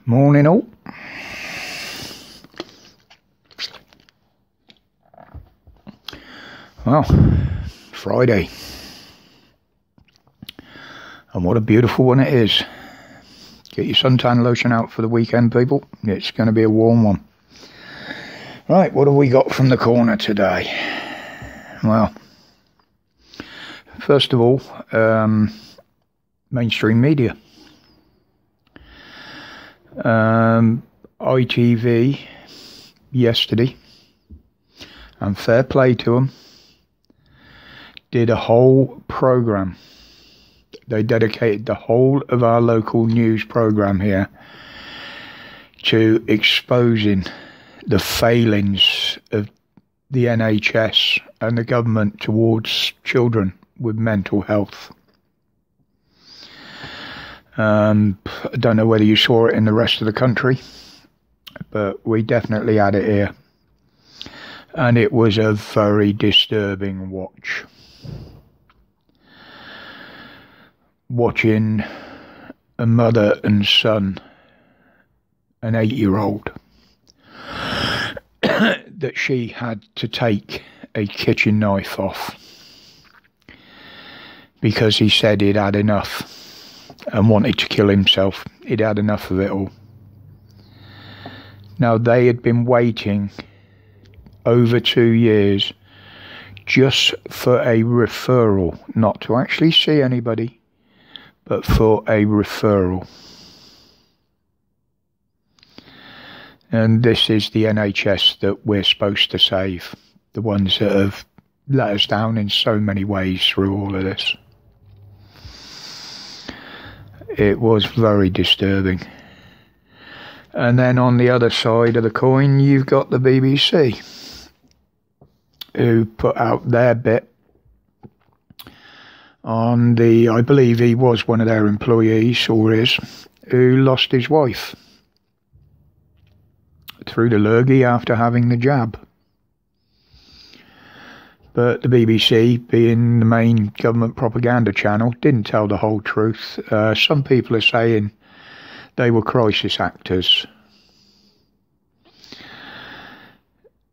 Morning all. Well, Friday. And what a beautiful one it is. Get your suntan lotion out for the weekend, people. It's going to be a warm one. Right, what have we got from the corner today? Well, first of all, mainstream media. ITV yesterday, and fair play to them, did a whole programme. They dedicated the whole of our local news programme here to exposing the failings of the NHS and the government towards children with mental health. I don't know whether you saw it in the rest of the country, but we definitely had it here. And it was a very disturbing watch. Watching a mother and son, an 8-year-old, that she had to take a kitchen knife off because he said he'd had enough and wanted to kill himself. He'd had enough of it all. Now, they had been waiting over 2 years just for a referral, not to actually see anybody, but for a referral. And this is the NHS that we're supposed to save, the ones that have let us down in so many ways through all of this. It was very disturbing. And then on the other side of the coin, you've got the BBC, who put out their bit on the, I believe he was one of their employees, or is, who lost his wife through the lurgy after having the jab. But the BBC, being the main government propaganda channel, didn't tell the whole truth. Some people are saying they were crisis actors.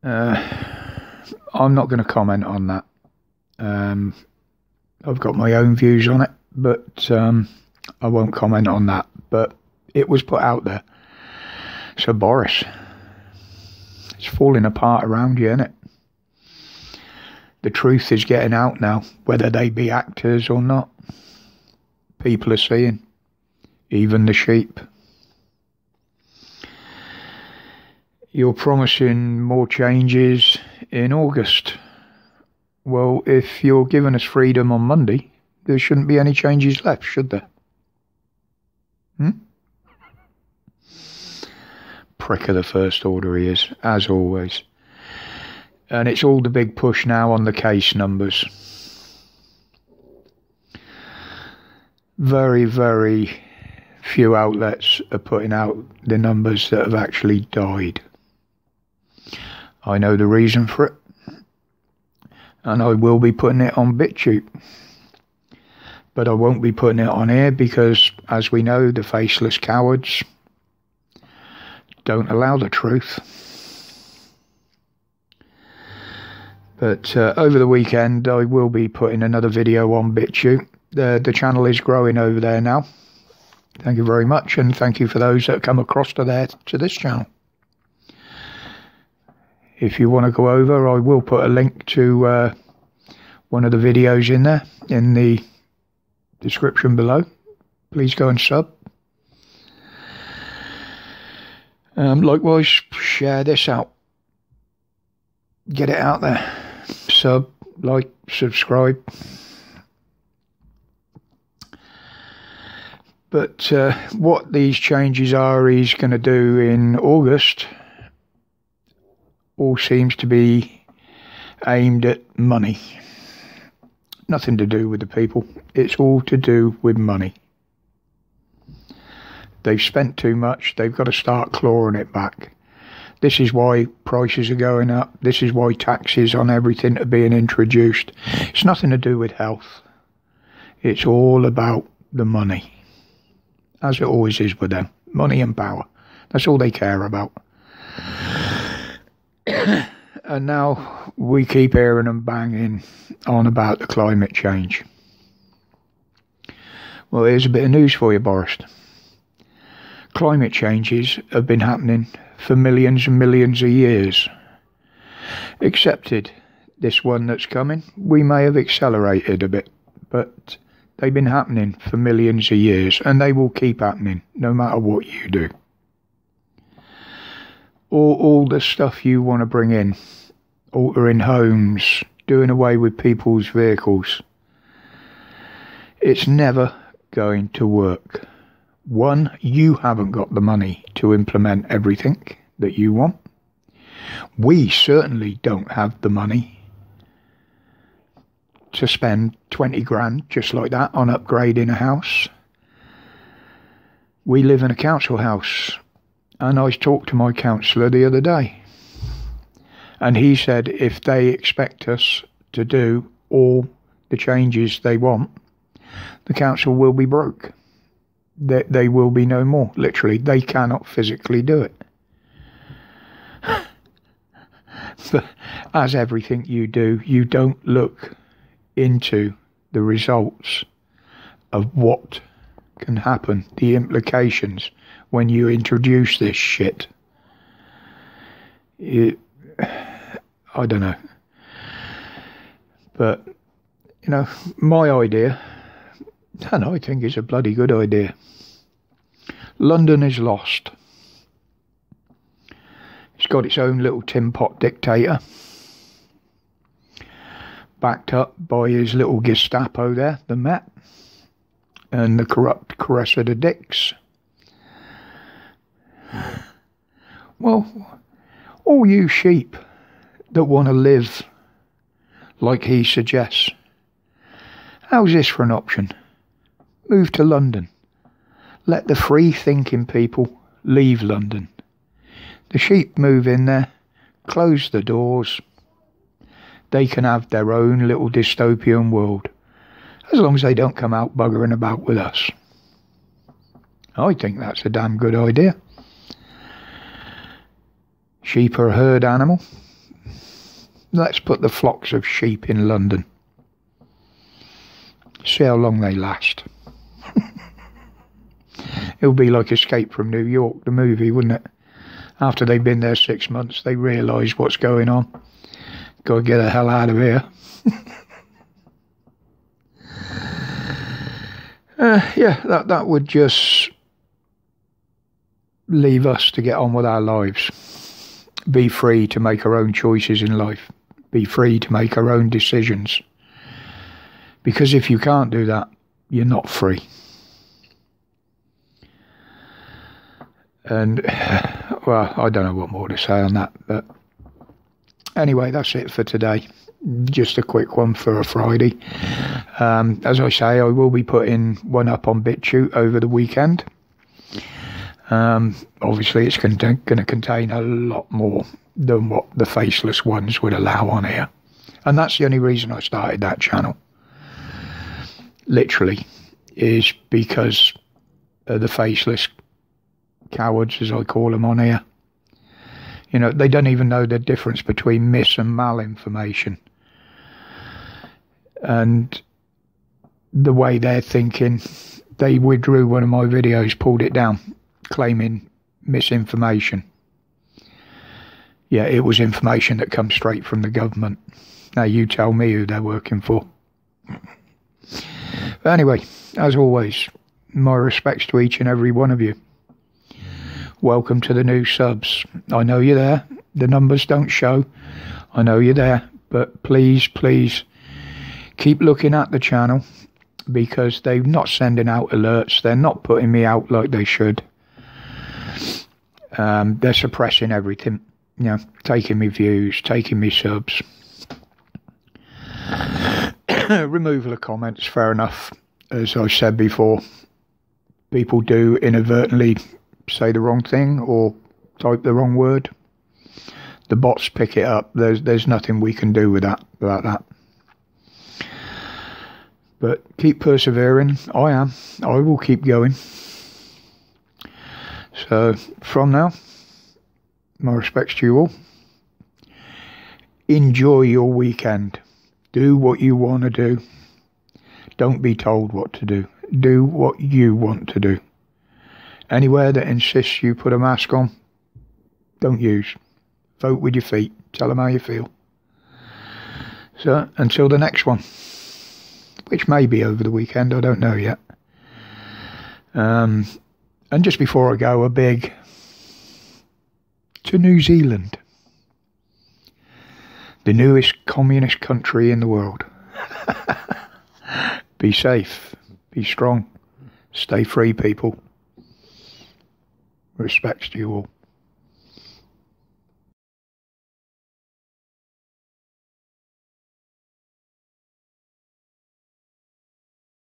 I'm not going to comment on that. I've got my own views on it, but I won't comment on that. But it was put out there. So Boris, it's falling apart around you, isn't it? The truth is getting out now, whether they be actors or not. People are seeing, even the sheep. You're promising more changes in August. Well, if you're giving us freedom on Monday, there shouldn't be any changes left, should there? Prick of the first order he is, as always. And it's all the big push now on the case numbers. Very, very few outlets are putting out the numbers that have actually died. I know the reason for it, and I will be putting it on BitTube. But I won't be putting it on here because, as we know, the faceless cowards don't allow the truth. But over the weekend, I will be putting another video on BitTube. The channel is growing over there now. Thank you very much, and thank you for those that come across to this channel. If you want to go over, I will put a link to one of the videos in there, in the description below. Please go and sub. Likewise, share this out. Get it out there. Sub, like, subscribe. But what these changes are he's going to do in August all seems to be aimed at money. Nothing to do with the people. It's all to do with money. They've spent too much. They've got to start clawing it back. This is why prices are going up. This is why taxes on everything are being introduced. It's nothing to do with health. It's all about the money. As it always is with them. Money and power. That's all they care about. And now we keep hearing them banging on about the climate change. Well, here's a bit of news for you, Boris. Climate changes have been happening for millions and millions of years. Excepted this one that's coming, we may have accelerated a bit, but they've been happening for millions of years, and they will keep happening no matter what you do. All the stuff you want to bring in, altering homes, doing away with people's vehicles, it's never going to work. One, you haven't got the money to implement everything that you want. We certainly don't have the money to spend 20 grand just like that on upgrading a house. We live in a council house, and I talked to my councillor the other day, and he said if they expect us to do all the changes they want, the council will be broke. They will be no more. Literally, they cannot physically do it. But as everything you do, you don't look into the results of what can happen, the implications when you introduce this shit. I don't know. But, you know, my idea, and I think it's a bloody good idea. London is lost. It's got its own little tin pot dictator, backed up by his little Gestapo there, the Met, and the corrupt Cressida Dicks. Well, all you sheep that want to live like he suggests, how's this for an option? Move to London. Let the free-thinking people leave London. The sheep move in there, close the doors. They can have their own little dystopian world, as long as they don't come out buggering about with us. I think that's a damn good idea. Sheep are a herd animal. Let's put the flocks of sheep in London. See how long they last. It'll be like Escape from New York, the movie, wouldn't it? After they've been there 6 months, they realise what's going on. Got to get the hell out of here. Yeah, that would just leave us to get on with our lives. Be free to make our own choices in life. Be free to make our own decisions. Because if you can't do that, you're not free. And, well, I don't know what more to say on that, but anyway, that's it for today. Just a quick one for a Friday. As I say, I will be putting one up on BitChute over the weekend. Obviously, it's going to contain a lot more than what the faceless ones would allow on here. And that's the only reason I started that channel. Literally, is because of the faceless cowards, as I call them on here. You know, they don't even know the difference between mis and malinformation. And the way they're thinking, they withdrew one of my videos, pulled it down, claiming misinformation. Yeah, it was information that comes straight from the government. Now you tell me who they're working for. But anyway, as always, my respects to each and every one of you. Welcome to the new subs. I know you're there. The numbers don't show. I know you're there. But please, please, keep looking at the channel, because they're not sending out alerts. They're not putting me out like they should. They're suppressing everything. You know, taking me views, taking me subs. Removal of comments, fair enough. As I said before, people do inadvertently say the wrong thing or type the wrong word. The bots pick it up. There's nothing we can do with that, about that. But keep persevering. I will keep going. So from now, my respects to you all. Enjoy your weekend. Do what you want to do. Don't be told what to do. Do what you want to do. Anywhere that insists you put a mask on, don't use. Vote with your feet. Tell them how you feel. So, until the next one, which may be over the weekend, I don't know yet. And just before I go, a big to New Zealand, the newest communist country in the world. Be safe, be strong, stay free, people. Respects to you all.